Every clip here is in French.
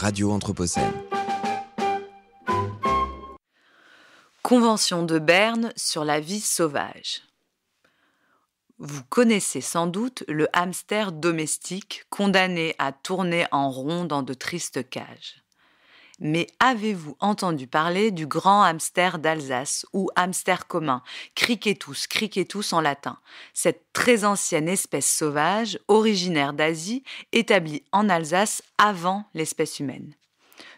Radio Anthropocène. Convention de Berne sur la vie sauvage. Vous connaissez sans doute le hamster domestique condamné à tourner en rond dans de tristes cages. Mais avez-vous entendu parler du grand hamster d'Alsace ou hamster commun, cricetus en latin, cette très ancienne espèce sauvage originaire d'Asie établie en Alsace avant l'espèce humaine?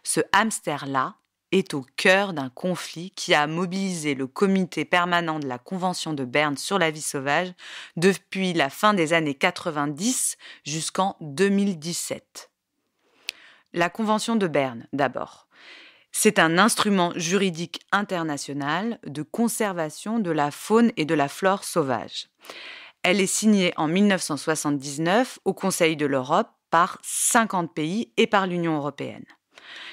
Ce hamster-là est au cœur d'un conflit qui a mobilisé le comité permanent de la Convention de Berne sur la vie sauvage depuis la fin des années 90 jusqu'en 2017. La Convention de Berne, d'abord. C'est un instrument juridique international de conservation de la faune et de la flore sauvage. Elle est signée en 1979 au Conseil de l'Europe par 50 pays et par l'Union européenne.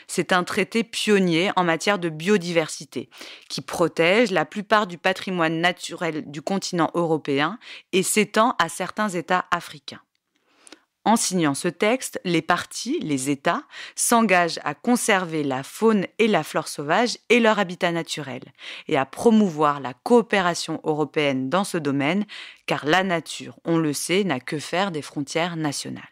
C'est un traité pionnier en matière de biodiversité qui protège la plupart du patrimoine naturel du continent européen et s'étend à certains États africains. En signant ce texte, les parties, les États, s'engagent à conserver la faune et la flore sauvage et leur habitat naturel, et à promouvoir la coopération européenne dans ce domaine, car la nature, on le sait, n'a que faire des frontières nationales.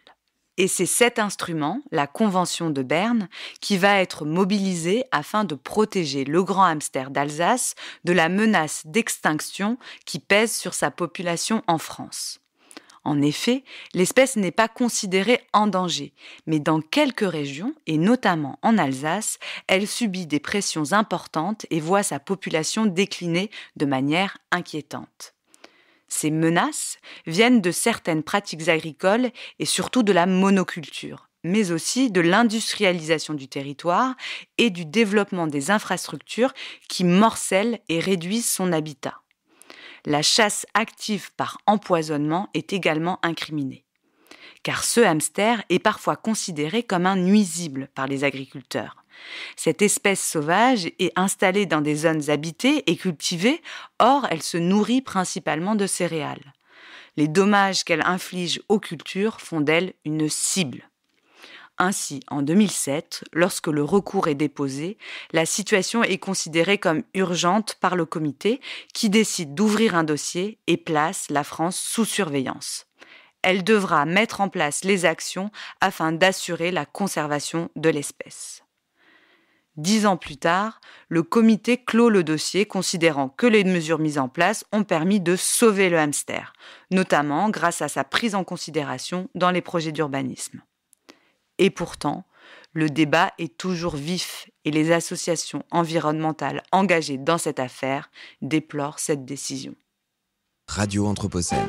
Et c'est cet instrument, la Convention de Berne, qui va être mobilisé afin de protéger le grand hamster d'Alsace de la menace d'extinction qui pèse sur sa population en France. En effet, l'espèce n'est pas considérée en danger, mais dans quelques régions, et notamment en Alsace, elle subit des pressions importantes et voit sa population décliner de manière inquiétante. Ces menaces viennent de certaines pratiques agricoles et surtout de la monoculture, mais aussi de l'industrialisation du territoire et du développement des infrastructures qui morcellent et réduisent son habitat. La chasse active par empoisonnement est également incriminée, car ce hamster est parfois considéré comme un nuisible par les agriculteurs. Cette espèce sauvage est installée dans des zones habitées et cultivées, or elle se nourrit principalement de céréales. Les dommages qu'elle inflige aux cultures font d'elle une cible. Ainsi, en 2007, lorsque le recours est déposé, la situation est considérée comme urgente par le comité qui décide d'ouvrir un dossier et place la France sous surveillance. Elle devra mettre en place les actions afin d'assurer la conservation de l'espèce. 10 ans plus tard, le comité clôt le dossier considérant que les mesures mises en place ont permis de sauver le hamster, notamment grâce à sa prise en considération dans les projets d'urbanisme. Et pourtant, le débat est toujours vif et les associations environnementales engagées dans cette affaire déplorent cette décision. Radio Anthropocène.